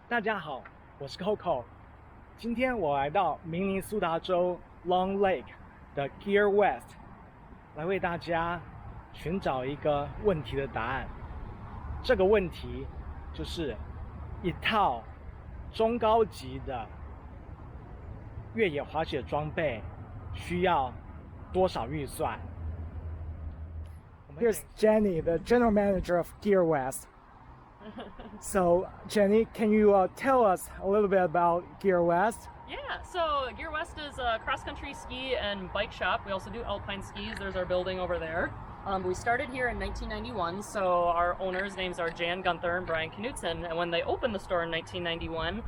大家好，我是 Coco。今天我来到明尼苏达州 Long Lake 的 Gear West，来为大家寻找一个问题的答案。这个问题就是一套中高级的越野滑雪装备需要多少预算？ Here's Jenny, the general manager of Gear West. So, Jenny, can you tell us a little bit about Gear West? Yeah, so Gear West is a cross-country ski and bike shop. We also do alpine skis. There's our building over there. We started here in 1991, so our owners' names are Jan Gunther and Brian Knutson, and when they opened the store in 1991,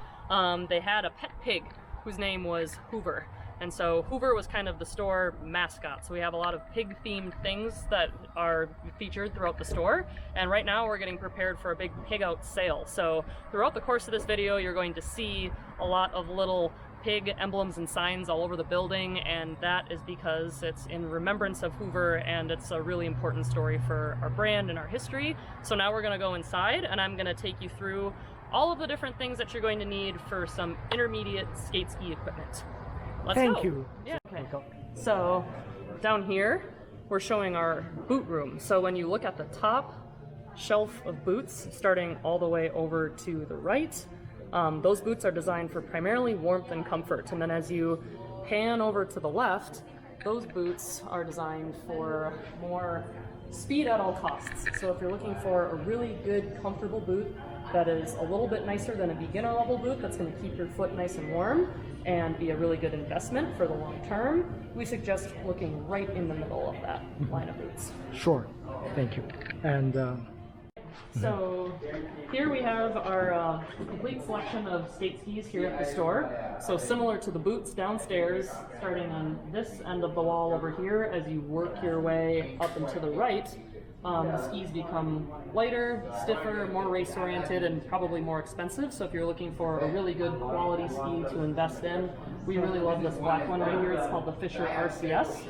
they had a pet pig whose name was Hoover. And so Hoover was kind of the store mascot. So we have a lot of pig-themed things that are featured throughout the store. And right now we're getting prepared for a big pig out sale. So throughout the course of this video, you're going to see a lot of little pig emblems and signs all over the building, and that is because it's in remembrance of Hoover, and it's a really important story for our brand and our history. So now we're going to go inside, and I'm going to take you through all of the different things that you're going to need for some intermediate skate ski equipment. Let's Thank go. you. Yeah. Okay. So down here, we're showing our boot room. So when you look at the top shelf of boots, starting all the way over to the right, those boots are designed for primarily warmth and comfort. And then as you pan over to the left, those boots are designed for more speed at all costs. So if you're looking for a really good, comfortable boot that is a little bit nicer than a beginner level boot that's going to keep your foot nice and warm and be a really good investment for the long term, we suggest looking right in the middle of that line of boots. Sure. Thank you. And so here we have our complete selection of skate skis here at the store. So similar to the boots downstairs, starting on this end of the wall over here, as you work your way up and to the right, the skis become lighter, stiffer, more race-oriented, and probably more expensive. So if you're looking for a really good quality ski to invest in, we really love this black one right here. It's called the Fisher RCS.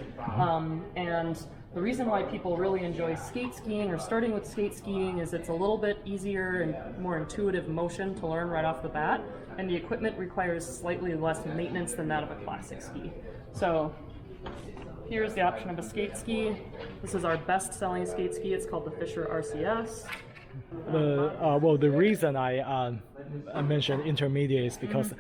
And the reason why people really enjoy skate skiing or starting with skate skiing is it's a little bit easier and more intuitive motion to learn right off the bat, and the equipment requires slightly less maintenance than that of a classic ski. So here's the option of a skate ski. This is our best-selling skate ski. It's called the Fisher RCS. The reason I mentioned intermediate is because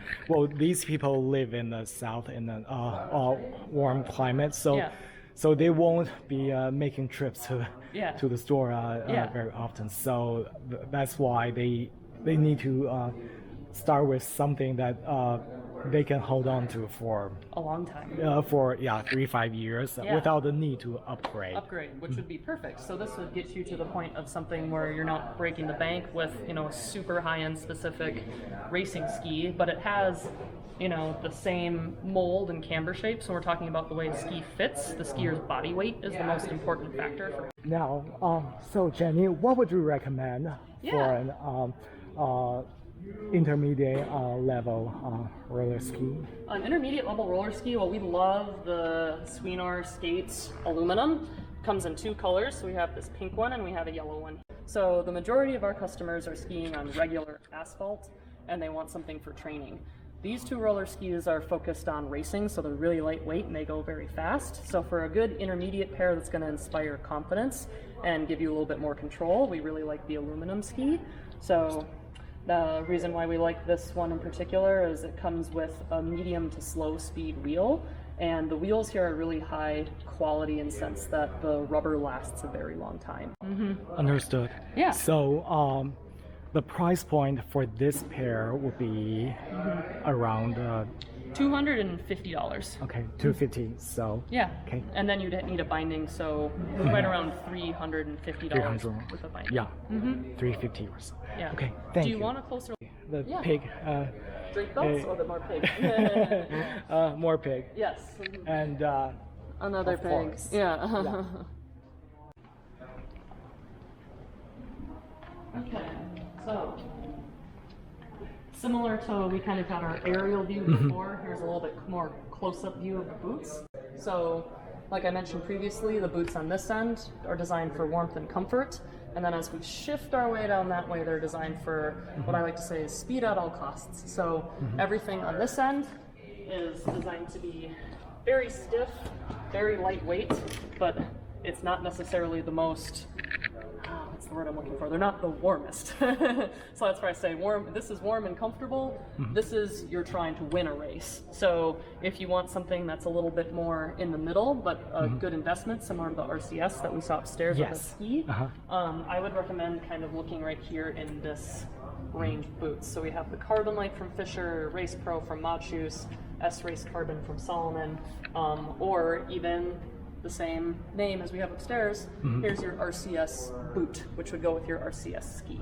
these people live in the south in a warm climate, so they won't be making trips to the store very often. So that's why they need to start with something that they can hold on to for a long time. For 3-5 years without the need to upgrade. Which would be perfect. So this would get you to the point of something where you're not breaking the bank with a super high-end specific racing ski, but it has the same mold and camber shape. So we're talking about the way the ski fits. The skier's body weight is the most important factor. Now, so Jenny, what would you recommend for an intermediate level roller ski? An intermediate level roller ski, well, we love the Sweenor Skates aluminum. It comes in two colors, so we have this pink one and we have a yellow one. So the majority of our customers are skiing on regular asphalt and they want something for training. These two roller skis are focused on racing, so they're really lightweight and they go very fast. So for a good intermediate pair that's going to inspire confidence and give you a little bit more control, we really like the aluminum ski. So the reason why we like this one in particular is it comes with a medium to slow speed wheel, and the wheels here are really high quality in the sense that the rubber lasts a very long time. Understood. Yeah. So the price point for this pair would be around $250. Okay, $250. So yeah. Okay. And then you'd need a binding, so right around $350 with a binding. Yeah. $350 or so. Yeah. Okay. Thank you. Do you want a closer? The pig. Drink belts or the more pig? More pig. Yes. And another of pig. course. Yeah. Okay. So similar to we kind of had our aerial view before, here's a little bit more close-up view of the boots. So like I mentioned previously, the boots on this end are designed for warmth and comfort. And then as we shift our way down that way, they're designed for what I like to say is speed at all costs. So everything on this end is designed to be very stiff, very lightweight, but it's not necessarily the most, what's the word I'm looking for? They're not the warmest. So that's why I say warm. This is warm and comfortable. This is you're trying to win a race. So if you want something that's a little bit more in the middle, but a good investment, similar to the RCS that we saw upstairs with the ski, I would recommend kind of looking right here in this range of boots. So we have the Carbon Light from Fisher, Race Pro from Mod Shoes, S-Race Carbon from Salomon, or even the same name as we have upstairs. Here's your RCS boot, which would go with your RCS ski.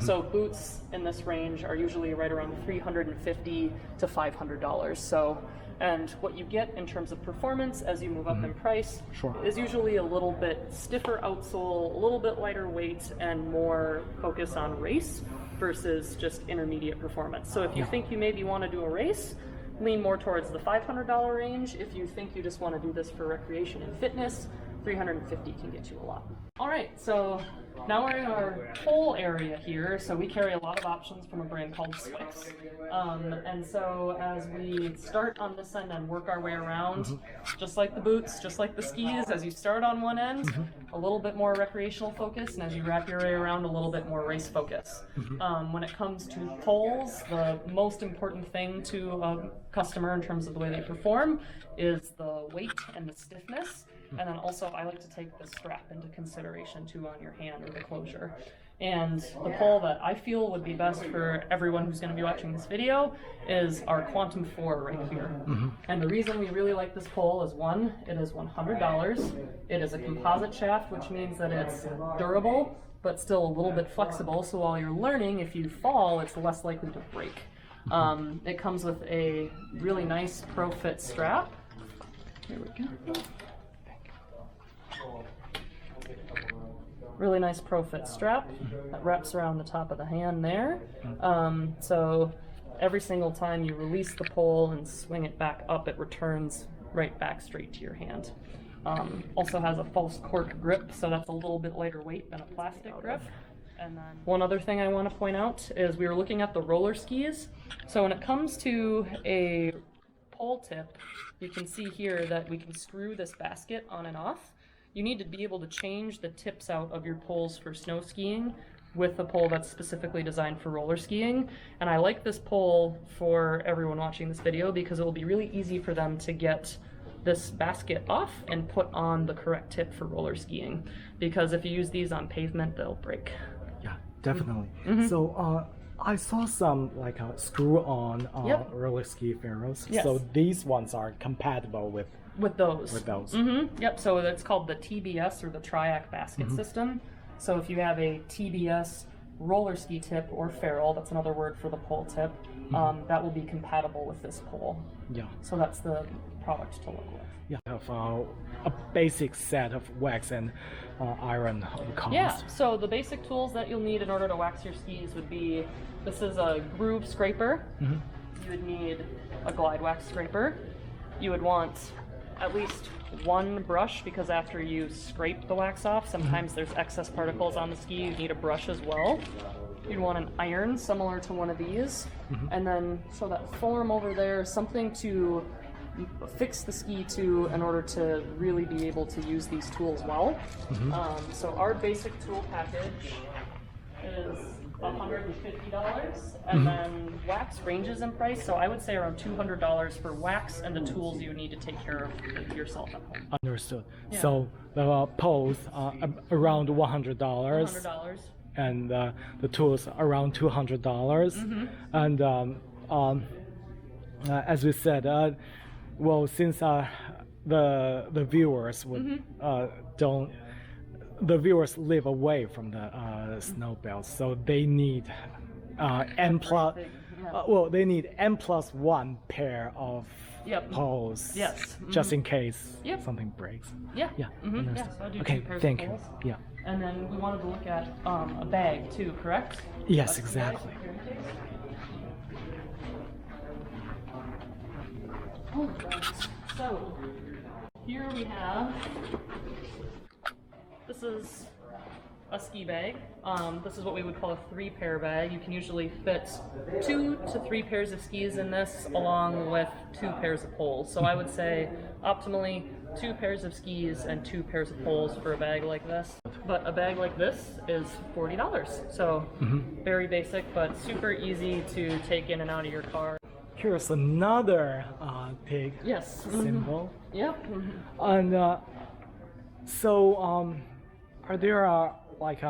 So boots in this range are usually right around $350 to $500. So, and what you get in terms of performance as you move up in price is usually a little bit stiffer outsole, a little bit lighter weight, and more focus on race versus just intermediate performance. So if you think you maybe want to do a race, lean more towards the $500 range. If you think you just want to do this for recreation and fitness, $350 can get you a lot. All right, so now we're in our pole area here. So we carry a lot of options from a brand called Swiss. And so as we start on this end and work our way around, just like the boots, just like the skis, as you start on one end, a little bit more recreational focus, and as you wrap your way around, a little bit more race focus. When it comes to poles, the most important thing to a customer in terms of the way they perform is the weight and the stiffness. And then also I like to take the strap into consideration too on your hand or the closure. And the pole that I feel would be best for everyone who's going to be watching this video is our Quantum 4 right here. And the reason we really like this pole is one, it is $100. It is a composite shaft, which means that it's durable, but still a little bit flexible. So while you're learning, if you fall, it's less likely to break. It comes with a really nice Pro Fit strap. Here we go. Really nice Pro Fit strap that wraps around the top of the hand there. So every single time you release the pole and swing it back up, it returns right back straight to your hand. Also has a false cork grip, so that's a little bit lighter weight than a plastic grip. And then one other thing I want to point out is we were looking at the roller skis. So when it comes to a pole tip, you can see here that we can screw this basket on and off. You need to be able to change the tips out of your poles for snow skiing with a pole that's specifically designed for roller skiing. And I like this pole for everyone watching this video because it will be really easy for them to get this basket off and put on the correct tip for roller skiing. Because if you use these on pavement, they'll break. Yeah, definitely. So I saw some like screw-on roller ski ferrules. So these ones are compatible with those. Yep, so it's called the TBS or the Triac basket system. So if you have a TBS roller ski tip or ferrule, that's another word for the pole tip, that will be compatible with this pole. Yeah. So that's the product to look with. Yeah, have a basic set of wax and iron cones. Yeah, so the basic tools that you'll need in order to wax your skis would be, this is a groove scraper. You would need a glide wax scraper. You would want at least one brush, because after you scrape the wax off, sometimes there's excess particles on the ski. You need a brush as well. You'd want an iron similar to one of these. And then, so that form over there, something to fix the ski to in order to really be able to use these tools well. So our basic tool package is $150, and then wax ranges in price, so I would say around $200 for wax and the tools you need to take care of yourself at home. Understood. Yeah. So the poles are around $100. And the tools around $200. And as we said, well, since the viewers would the viewers live away from the snow belts, so they need they need N+1 pair of poles, just in case something breaks. So I'll do okay, thank you. Yeah. And then we wanted to look at a bag too, correct? Yes, exactly. Alright, so here we have, this is a ski bag. This is what we would call a 3-pair bag. You can usually fit 2 to 3 pairs of skis in this, along with 2 pairs of poles. So I would say optimally 2 pairs of skis and 2 pairs of poles for a bag like this. But a bag like this is $40. So very basic, but super easy to take in and out of your car. Here's another pig Yes. symbol. Yep. And so, are there like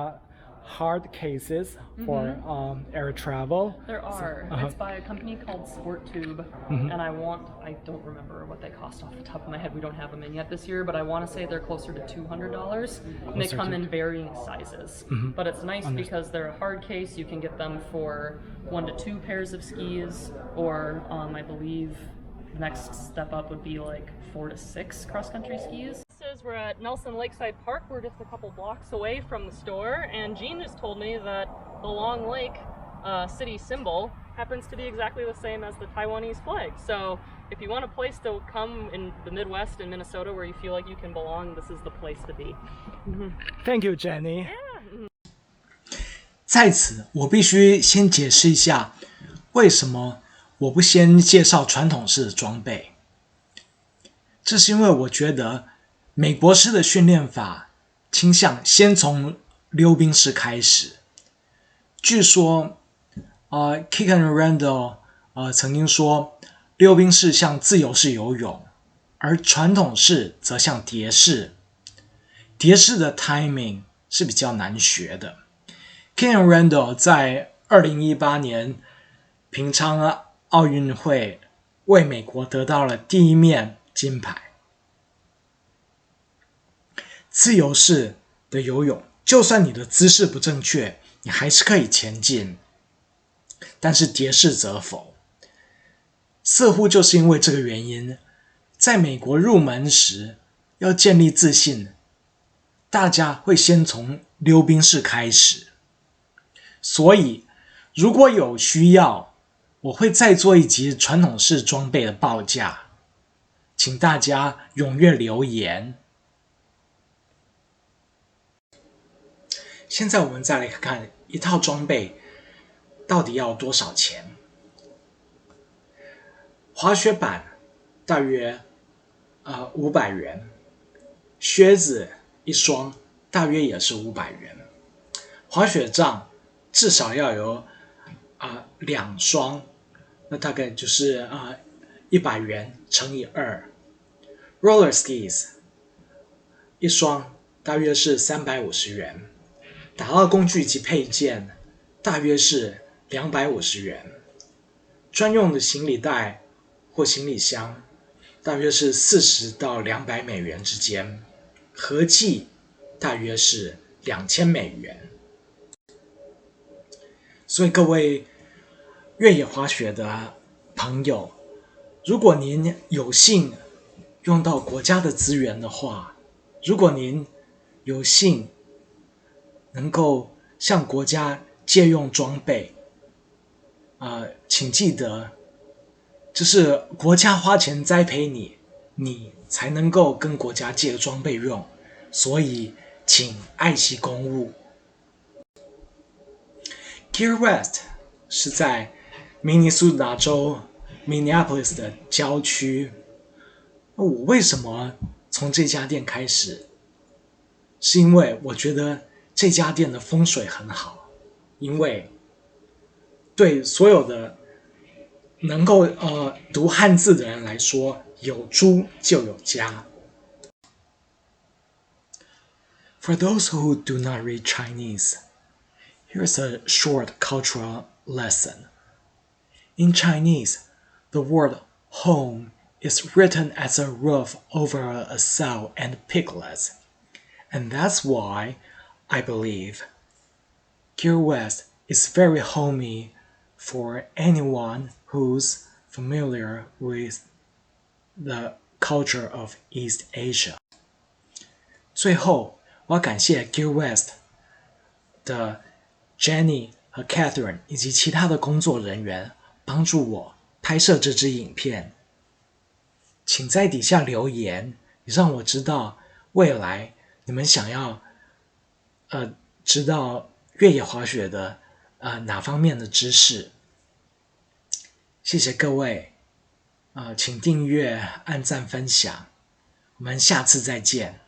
hard cases for air travel? There are. It's by a company called SportTube, and I don't remember what they cost off the top of my head. We don't have them in yet this year, but I want to say they're closer to $200, and they come in varying sizes. But it's nice because they're a hard case. You can get them for 1 to 2 pairs of skis, or I believe the next step up would be like 4 to 6 cross-country skis. We're at Nelson Lakeside Park. We're just a couple blocks away from the store, and Jean just told me that the Long Lake city symbol happens to be exactly the same as the Taiwanese flag. So if you want a place to come in the Midwest and Minnesota where you feel like you can belong, this is the place to be. Thank you, Jenny. Yeah. 在此，我必须先解释一下，为什么我不先介绍传统式的装备。这是因为我觉得美国式的训练法倾向先从溜冰式开始。据说Kick and Randall 曾经说，溜冰式像自由式游泳，而传统式则像蝶式。蝶式的 timing 是比较难学的。Kick and Randall 在2018年平昌奥运会为美国得到了第1面金牌。自由式的游泳，就算你的姿势不正确，你还是可以前进，但是蝶式则否。似乎就是因为这个原因，在美国入门时要建立自信，大家会先从溜冰式开始。所以如果有需要，我会再做一集传统式装备的报价，请大家踊跃留言。现在我们再来看一套装备到底要多少钱。滑雪板大约500元，靴子一双大约也是500元，滑雪杖至少要有2双，那大概就是100元乘以2。Roller skis 一双大约是350元，打捞工具及配件大约是250元，专用的行李袋或行李箱大约是40到200美元之间，合计大约是2000美元。所以各位越野滑雪的朋友，如果您有幸用到国家的资源的话，如果您有幸能够向国家借用装备，请记得，这是国家花钱栽培你，你才能够跟国家借装备用，所以请爱惜公物。Gear West 是在明尼苏达州 Minneapolis 的郊区。我为什么从这家店开始？是因为我觉得这家店的风水很好，因为对所有的能够读汉字的人来说，有猪就有家。For those who do not read Chinese, here's a short cultural lesson. In Chinese, the word home is written as a roof over a cell and piglets, and that's why I believe Gear West is very homey for anyone who's familiar with the culture of East Asia. 最后，我要感谢 Gear West 的 Jenny 和 Catherine 以及其他的工作人员帮助我拍摄这支影片。请在底下留言，让我知道未来你们想要知道越野滑雪的哪方面的知识。谢谢各位，请订阅、按赞、分享，我们下次再见。